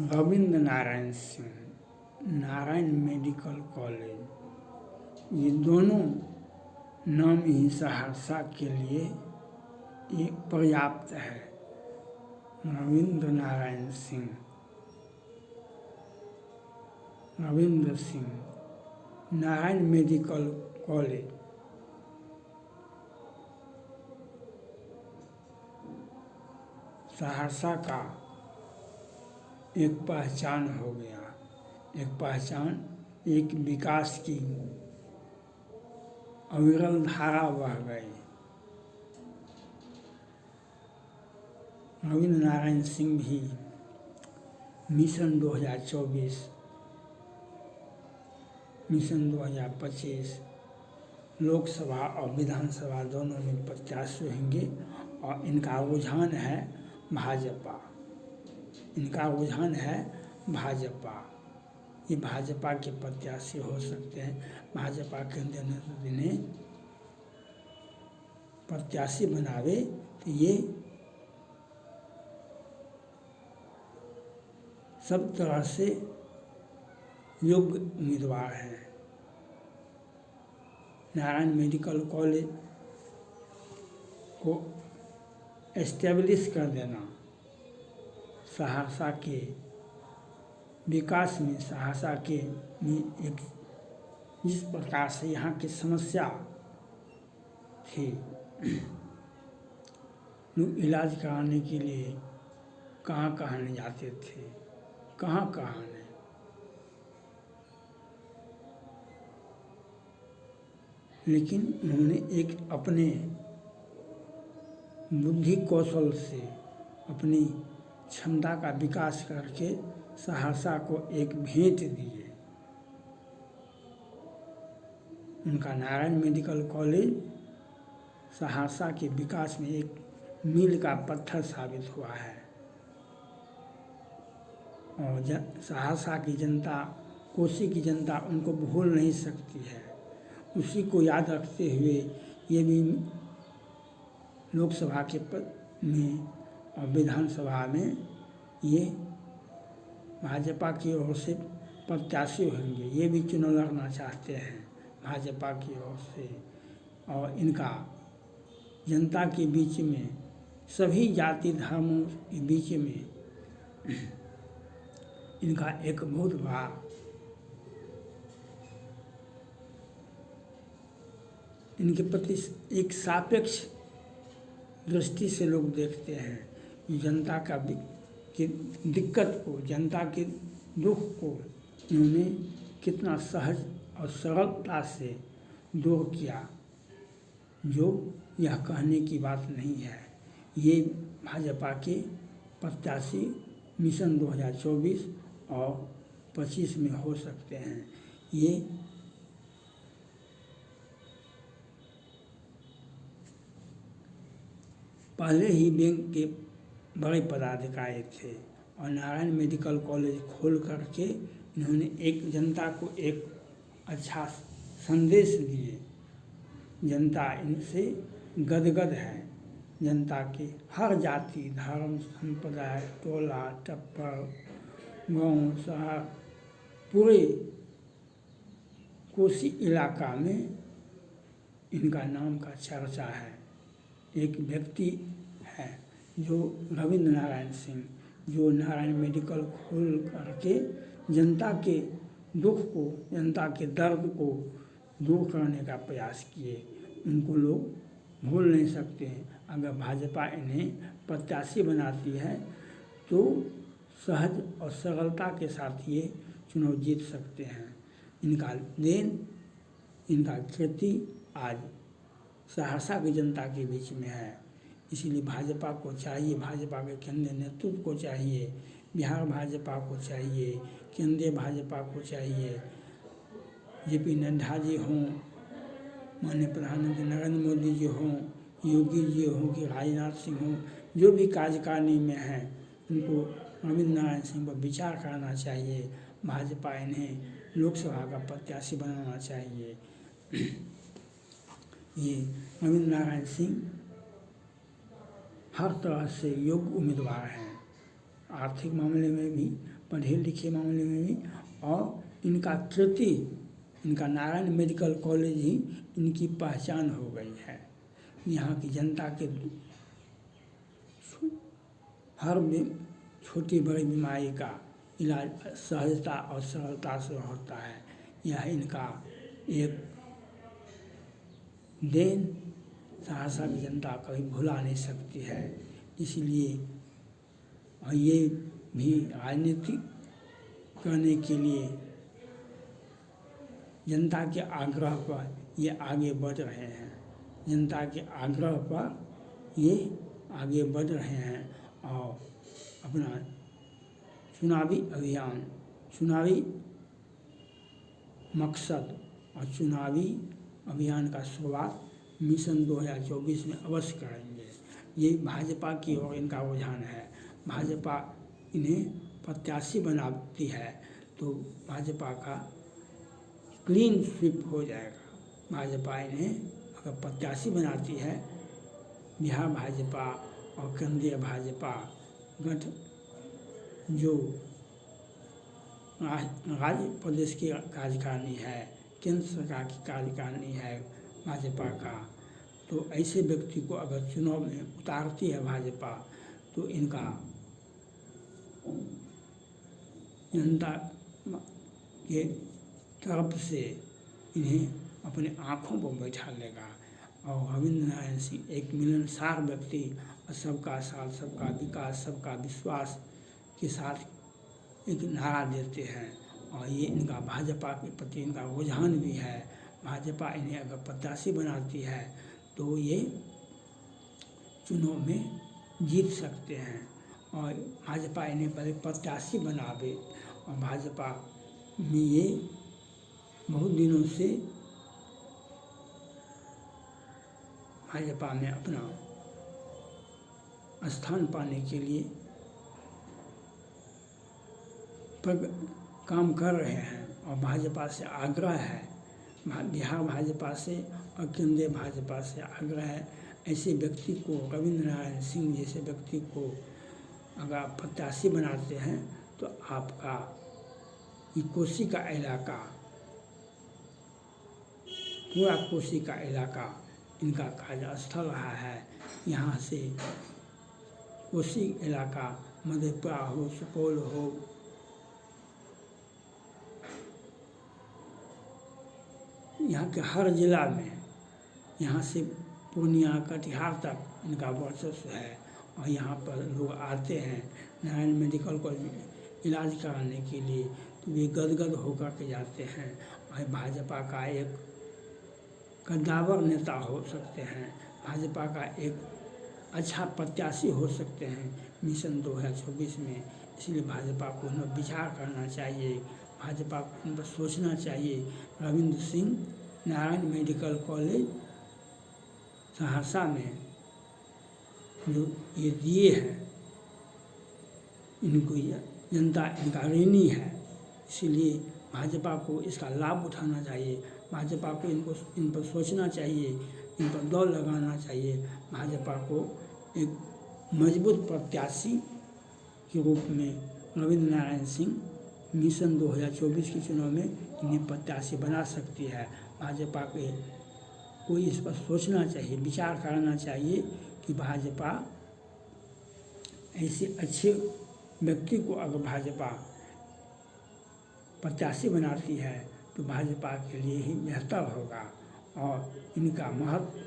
Ravindra Narayan Singh, Narayan medical college, ये दोनों नाम ही सहरसा के लिए ये पर्याप्त है। रविंद्र नारायण सिंह, रविंद्र सिंह, नारायण मेडिकल कॉलेज, सहरसा का एक पहचान हो गया, एक पहचान, एक विकास की अविरल धारा बह गई। रविंद्र नारायण सिंह भी मिशन 2024, मिशन 2025 लोकसभा और विधानसभा दोनों में प्रत्याशी होंगे और इनका रुझान है भाजपा, इनका रुझान है भाजपा। ये भाजपा के प्रत्याशी हो सकते हैं। भाजपा केंद्रीय नेतृत्व ने प्रत्याशी बनावे तो ये सब तरह से योग्य उम्मीदवार हैं। नारायण मेडिकल कॉलेज को एस्टेब्लिश कर देना सहरसा के विकास में, सहरसा के में एक जिस प्रकार से यहाँ की समस्या थी, लोग इलाज कराने के लिए कहाँ कहाँ नहीं जाते थे, कहाँ कहाँ नहीं। लेकिन उन्होंने एक अपने बुद्धि कौशल से अपनी क्षमता का विकास करके सहरसा को एक भेंट दिए। उनका नारायण मेडिकल कॉलेज सहरसा के विकास में एक मील का पत्थर साबित हुआ है और सहरसा की जनता, कोसी की जनता उनको भूल नहीं सकती है। उसी को याद रखते हुए ये भी लोकसभा के पद में और विधानसभा में ये भाजपा की ओर से प्रत्याशी होंगे। ये भी चुनाव लड़ना चाहते हैं भाजपा की ओर से और इनका जनता के बीच में, सभी जाति धर्मों के बीच में इनका एक बहुत बड़ा इनके प्रति एक सापेक्ष दृष्टि से लोग देखते हैं। जनता का की दिक्कत को, जनता के दुख को इन्होंने कितना सहज और सरलता से दूर किया, जो यह कहने की बात नहीं है। ये भाजपा के प्रत्याशी मिशन 2024 और 25 में हो सकते हैं। ये पहले ही बैंक के बड़े पदाधिकारी थे और नारायण मेडिकल कॉलेज खोल करके इन्होंने एक जनता को एक अच्छा संदेश दिए। जनता इनसे गदगद है। जनता के हर जाति, धर्म, संप्रदाय, टोला टप्पर, गांव, शहर, पूरे कोसी इलाका में इनका नाम का चर्चा है। एक व्यक्ति है जो रविंद्र नारायण सिंह, जो नारायण मेडिकल खोल करके जनता के दुख को, जनता के दर्द को दूर करने का प्रयास किए। उनको लोग भूल नहीं सकते हैं। अगर भाजपा इन्हें प्रत्याशी बनाती है तो सहज और सरलता के साथ ये चुनाव जीत सकते हैं। इनका देन, इनका कीर्ति आज सहरसा की जनता के बीच में है। इसीलिए भाजपा को चाहिए, भाजपा के केंद्रीय नेतृत्व को चाहिए, बिहार भाजपा को चाहिए, केंद्रीय भाजपा को चाहिए, जेपी नड्डा जी हों, माननीय प्रधानमंत्री नरेंद्र मोदी जी हों, योगी जी हों कि राजनाथ सिंह हों, जो भी कार्यकारिणी में हैं, उनको रविंद्र नारायण सिंह पर विचार करना चाहिए। भाजपा इन्हें लोकसभा का प्रत्याशी बनाना चाहिए। ये रविंद्र नारायण सिंह हर तरह से योग्य उम्मीदवार हैं, आर्थिक मामले में भी, पढ़े लिखे मामले में भी। और इनका कीर्ति, इनका नारायण मेडिकल कॉलेज ही इनकी पहचान हो गई है। यहाँ की जनता के हर छोटी बड़ी बीमारी का इलाज सहजता और सरलता से होता है। यह इनका एक देन सहरसा की जनता कभी भुला नहीं सकती है। इसलिए और ये भी राजनीति करने के लिए जनता के आग्रह पर ये आगे बढ़ रहे हैं। जनता के आग्रह पर ये आगे बढ़ रहे हैं और अपना चुनावी अभियान, चुनावी मकसद और चुनावी अभियान का शुरुआत मिशन 2024 में अवश्य करेंगे। ये भाजपा की ओर इनका रुझान है। भाजपा इन्हें प्रत्याशी बनाती है तो भाजपा का क्लीन स्वीप हो जाएगा। भाजपा इन्हें अगर प्रत्याशी बनाती है, बिहार भाजपा और केंद्रीय भाजपा गठ जो राज्य प्रदेश की कार्यकारिणी है, केंद्र सरकार की कार्यकारिणी है भाजपा का, तो ऐसे व्यक्ति को अगर चुनाव में उतारती है भाजपा तो इनका जनता के तरफ से इन्हें अपने आँखों पर बैठा लेगा। और रविंद्र नारायण सिंह एक मिलनसार व्यक्ति और सबका साथ, सबका विकास, सबका विश्वास के साथ एक नारा देते हैं और ये इनका भाजपा के प्रति इनका रुझान भी है। भाजपा इन्हें अगर प्रत्याशी बनाती है तो ये चुनाव में जीत सकते हैं और भाजपा इन्हें पहले प्रत्याशी बनावे। और भाजपा में ये बहुत दिनों से भाजपा में अपना स्थान पाने के लिए काम कर रहे हैं और भाजपा से आग्रह है, बिहार भाजपा से और केंद्रीय भाजपा से आग्रह है। ऐसे व्यक्ति को, रविंद्र नारायण सिंह जैसे व्यक्ति को अगर आप प्रत्याशी बनाते हैं तो आपका ये कोसी का इलाका, पूरा कोसी का इलाका इनका कार्यस्थल रहा है। यहाँ से कोसी इलाका मधेपुरा हो, सुपौल हो, यहाँ के हर जिला में, यहाँ से पूर्णिया कटिहार तक इनका वर्चस्व है और यहाँ पर लोग आते हैं नारायण मेडिकल कॉलेज में इलाज कराने के लिए, तो वे गदगद होकर के जाते हैं। और भाजपा का एक कद्दावर नेता हो सकते हैं, भाजपा का एक अच्छा प्रत्याशी हो सकते हैं मिशन 2024 में। इसलिए भाजपा को इन पर विचार करना चाहिए, भाजपा को इन पर सोचना चाहिए। रविंद्र सिंह नारायण मेडिकल कॉलेज सहरसा में जो ये दिए हैं, इनको जनता इनका ऋणी है। इसीलिए भाजपा को इसका लाभ उठाना चाहिए, भाजपा को इन पर सोचना चाहिए, इन पर दौड़ लगाना चाहिए। भाजपा को एक मजबूत प्रत्याशी के रूप में रविंद्र नारायण सिंह मिशन 2024 के चुनाव में इन्हें प्रत्याशी बना सकती है। भाजपा को इस पर सोचना चाहिए, विचार करना चाहिए कि भाजपा ऐसे अच्छे व्यक्ति को अगर भाजपा प्रत्याशी बनाती है तो भाजपा के लिए ही बेहतर होगा। और इनका महत्व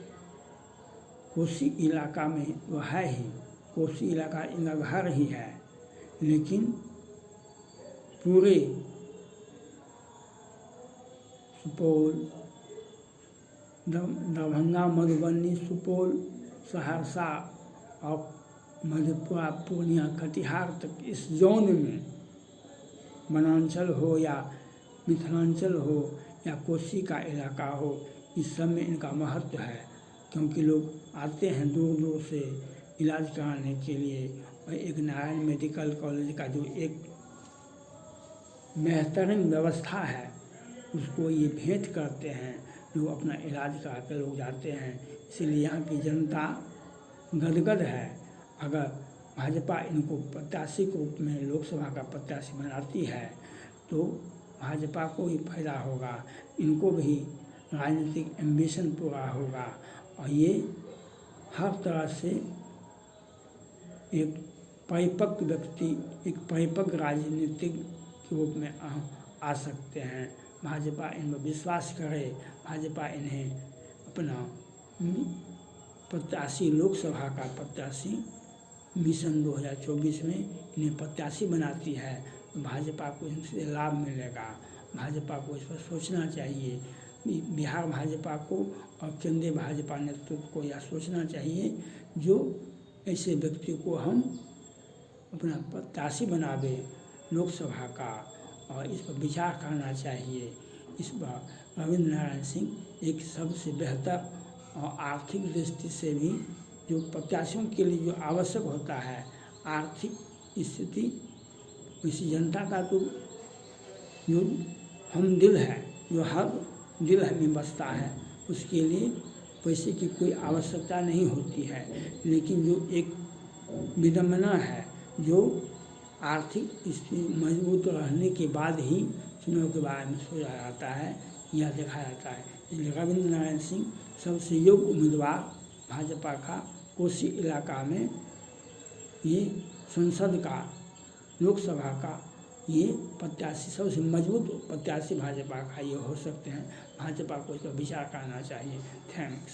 कोसी इलाका में वो है ही, कोसी इलाका इनका घर ही है, लेकिन पूरे सुपौल, दरभंगा, मधुबनी, सुपौल, सहरसा और मधेपुरा, पूर्णिया, कटिहार तक इस जोन में, वनांचल हो या मिथिलांचल हो या कोसी का इलाका हो, इस सब में इनका महत्व है। क्योंकि लोग आते हैं दूर दूर से इलाज कराने के लिए और एक नारायण मेडिकल कॉलेज का जो एक बेहतरीन व्यवस्था है उसको ये भेंट करते हैं, लोग अपना इलाज करा कर लोग जाते हैं। इसीलिए यहाँ की जनता गदगद है अगर भाजपा इनको प्रत्याशी के रूप में लोकसभा का प्रत्याशी बनाती है तो भाजपा को ही फायदा होगा, इनको भी राजनीतिक एम्बिशन पूरा होगा और ये हर तरह से एक परिपक्व व्यक्ति, एक परिपक्व राजनीतिक के रूप में आ सकते हैं। भाजपा इन पर विश्वास करे, भाजपा इन्हें अपना प्रत्याशी, लोकसभा का प्रत्याशी मिशन 2024 में इन्हें प्रत्याशी बनाती है तो भाजपा को इनसे लाभ मिलेगा। भाजपा को इस पर सोचना चाहिए, बिहार भाजपा को और केंद्रीय भाजपा नेतृत्व को यह सोचना चाहिए जो ऐसे व्यक्ति को हम अपना प्रत्याशी बनावे लोकसभा का, और इस पर विचार करना चाहिए। इस पर रविंद्र नारायण सिंह एक सबसे बेहतर और आर्थिक दृष्टि से भी जो प्रत्याशियों के लिए जो आवश्यक होता है आर्थिक स्थिति, इसी जनता का तो जो हम दिल है, जो हर दिल में बसता है, उसके लिए पैसे की कोई आवश्यकता नहीं होती है, लेकिन जो एक विडंबना है, जो आर्थिक स्थिति मजबूत रहने के बाद ही चुनाव के बारे में सोचा जाता है या देखा जाता है। इसलिए रविंद्र नारायण सिंह सबसे योग्य उम्मीदवार भाजपा का कोसी इलाका में, ये संसद का, लोकसभा का ये प्रत्याशी, सबसे मजबूत प्रत्याशी भाजपा का ये हो सकते हैं। भाजपा को इस पर विचार करना चाहिए। थैंक्स।